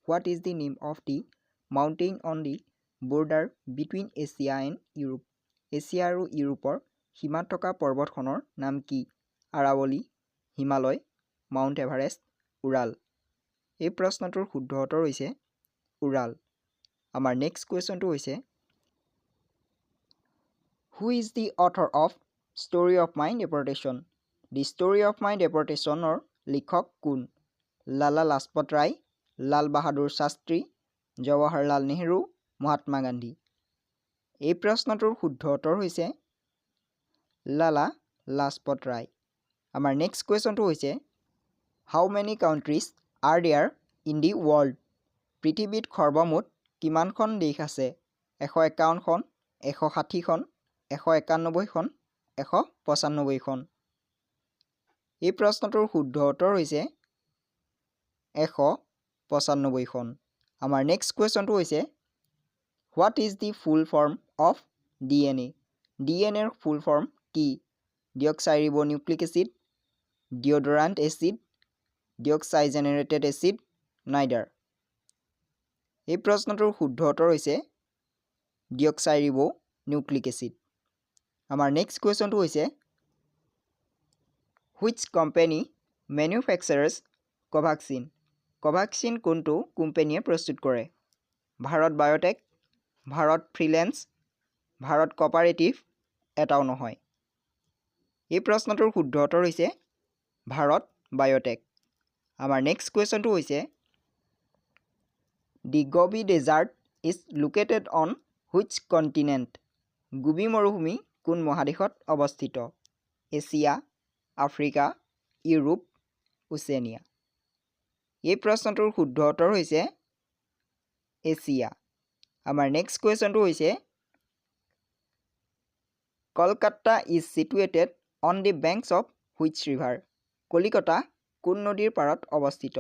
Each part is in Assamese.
What is the name of the mountain on the border between Asia and Europe? Asia আৰু ইউৰোপৰ সীমাত থকা পৰ্বতখনৰ নাম কি? Aravalli, Himalaya, Mount Everest, Ural. এই প্ৰশ্নটোৰ শুদ্ধ উত্তৰ হৈছে উৰাল। আমাৰ নেক্সট কুৱেশ্যনটো হৈছে Who is the author of Story of My Deportation? The Story of My Deportation or লিখক কোন? লালা লাজপত ৰায়, লাল বাহাদুৰ শাস্ত্ৰী, জৱাহৰলাল নেহৰু, মহাত্মা গান্ধী। এই প্ৰশ্নটোৰ শুদ্ধ উত্তৰ হৈছে লালা লাজপত ৰায়। আমাৰ নেক্সট কুৱেশ্যনটো হৈছে How many countries are there in the world? পৃথিৱীত সৰ্বমুঠ কিমানখন দেশ আছে? 151খন, 160খন, 191খন, 195খন। এই প্ৰশ্নটোৰ শুদ্ধ উত্তৰ হৈছে 195খন। আমাৰ নেক্সট কুৱেশ্যনটো হৈছে What is the full form of DNA? DNA ৰ ফুল ফৰ্ম কি? ডিঅক্সাইৰিবোনিউক্লিক এচিড, ডিঅডোৰাণ্ট এচিড, ডিঅক্সাইজেনেৰেটেড এচিড, নাইডাৰ। এই প্ৰশ্নটোৰ শুদ্ধ উত্তৰ হৈছে ডিঅক্সাইৰিবোনিউক্লিক এচিড। আমাৰ নেক্সট কুৱেশ্যনটো হৈছে Which company manufactures Covaxin? Covaxin কোনটো কোম্পানীয়ে প্ৰস্তুত কৰে? Bharat biotech, Bharat freelance, Bharat cooperative, এটাও নহয়। এই প্ৰশ্নটোৰ শুদ্ধ উত্তৰ হৈছে ভাৰত বায়োটেক। আমাৰ নেক্সট কুৱেশ্যনটো হৈছে The Gobi Desert is located on which continent? Gobi মৰুভূমি কোন মহাদেশত অৱস্থিত? Asia, Africa, Europe, Oceania. এই প্ৰশ্নটোৰ শুদ্ধ উত্তৰ হৈছে এছিয়া। আমাৰ নেক্সট কুৱেশ্যনটো হৈছে Kolkata is situated on the banks of which river? Kolkata কোন নদীৰ পাৰত অৱস্থিত?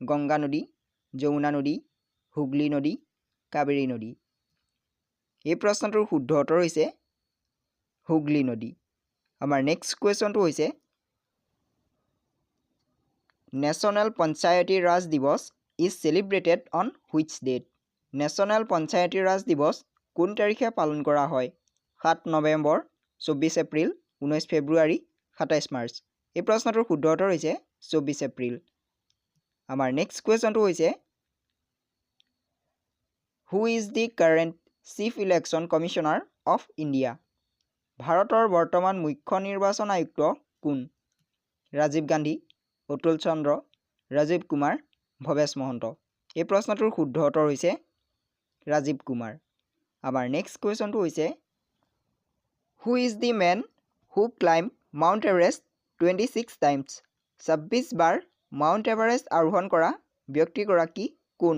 গংগা নদী, যমুনা নদী, হুগলী নদী, কাবেৰী নদী। এই প্ৰশ্নটোৰ শুদ্ধ উত্তৰ হৈছে হুগলী নদী। আমাৰ নেক্সট কুৱেশ্যনটো হৈছে নেশ্যনেল পঞ্চায়তী ৰাজ দিৱস is celebrated on which date? National Panchayati Raj দিৱস কোন তাৰিখে পালন কৰা হয়? 7 নৱেম্বৰ, 24 এপ্ৰিল, 19 ফেব্ৰুৱাৰী, 27 মাৰ্চ। এই প্ৰশ্নটোৰ শুদ্ধ উত্তৰ হৈছে 24 এপ্ৰিল। আমাৰ নেক্সট কুৱেশ্যনটো হৈছে Who is the current Chief Election Commissioner of India? ভাৰতৰ বৰ্তমান মুখ্য নিৰ্বাচন আয়ুক্ত কোন? ৰাজীৱ গান্ধী, অতুল চন্দ্ৰ, ৰাজীৱ কুমাৰ, ভৱেশ মহন্ত। এই প্ৰশ্নটোৰ শুদ্ধ উত্তৰ হৈছে ৰাজীৱ কুমাৰ। আমাৰ নেক্সট কুৱেশ্যনটো হৈছে Who is the man who climbed Mount Everest 26 times? 26 bar mount Everest আৰোহণ কৰা ব্যক্তিগৰাকী কোন?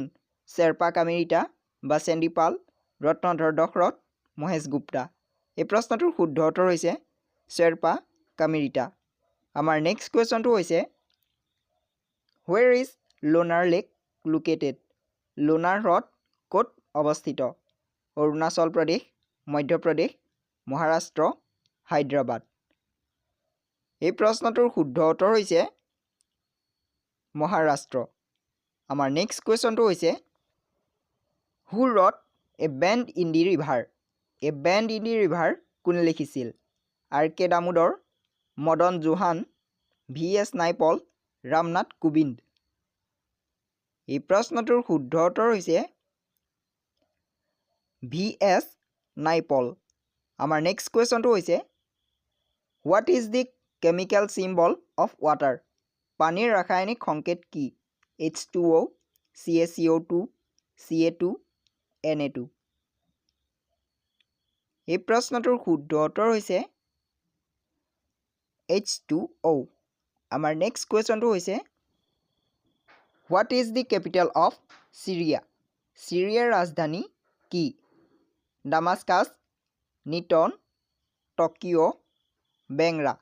শ্বেৰপা কামিৰিতা, বাসেন্দ্ৰী পাল, ৰত্নধৰ দশৰথ, মহেশ গুপ্তা। এই প্ৰশ্নটোৰ শুদ্ধ উত্তৰ হৈছে শ্বেৰপা কামিৰিতা। আমাৰ নেক্সট কুৱেশ্যনটো হৈছে Where is Lonar Lake located? Lonar হ্ৰদ ক'ত অৱস্থিত? অৰুণাচল প্ৰদেশ, মধ্যপ্ৰদেশ, মহাৰাষ্ট্ৰ, হায়দৰাবাদ। এই প্ৰশ্নটোৰ শুদ্ধ উত্তৰ হৈছে মহাৰাষ্ট্ৰ। আমাৰ নেক্সট কুৱেশ্যনটো হৈছে Who wrote A Bend in the River? A Bend in the River কোনে লিখিছিল? R K. Damodar, Madan Johan, V S. Naipaul, Ramnath Kovind. এই প্ৰশ্নটোৰ শুদ্ধ উত্তৰ হৈছে ভি.এছ. নাইপল। আমাৰ নেক্সট কুৱেশ্যনটো হৈছে What is the chemical symbol of water? পানীৰ ৰাসায়নিক সংকেত কি? H2O, CaCO2, Ca2, Na2। এই প্ৰশ্নটোৰ শুদ্ধ উত্তৰ হৈছে H2O। আমাৰ নেক্সট কুৱেশ্যনটো হৈছে What is the capital of Syria? চিৰিয়াৰ ৰাজধানী কি? Damascus, নিটন, Tokyo', বেংৰা।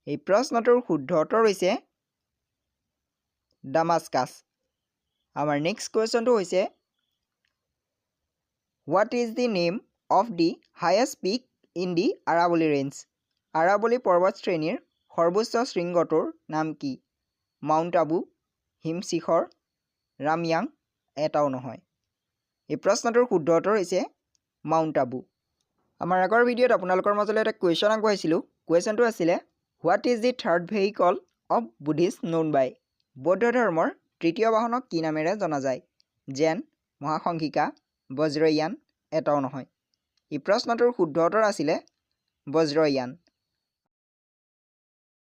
এই প্ৰশ্নটোৰ শুদ্ধ উত্তৰ হৈছে ডামাস্কাছ। আমাৰ নেক্সট কুৱেশ্যনটো হৈছে What is the name of the highest peak in the Aravalli Range? Aravalli পৰ্বতশ্ৰেণীৰ সৰ্বোচ্চ শৃংগটোৰ নাম কি? মাউণ্ট আবু, হিমশিখৰ, ৰাময়াং এটাও নহয়। এই প্ৰশ্নটোৰ শুদ্ধ উত্তৰ হৈছে মাউণ্ট আবু। আমাৰ আগৰ ভিডিঅ'ত আপোনালোকৰ মাজলৈ এটা কুৱেশ্যন আগবঢ়াইছিলোঁ। কুৱেশ্যনটো আছিলে what is the third vehicle of Buddhist known by? বৌদ্ধ ধৰ্মৰ তৃতীয় বাহনক কি নামেৰে জনা যায়? জেন, মহাসংঘিকা, বজ্ৰয়ান এটাও নহয়। এই প্ৰশ্নটোৰ শুদ্ধ উত্তৰ আছিলে বজ্ৰয়ান।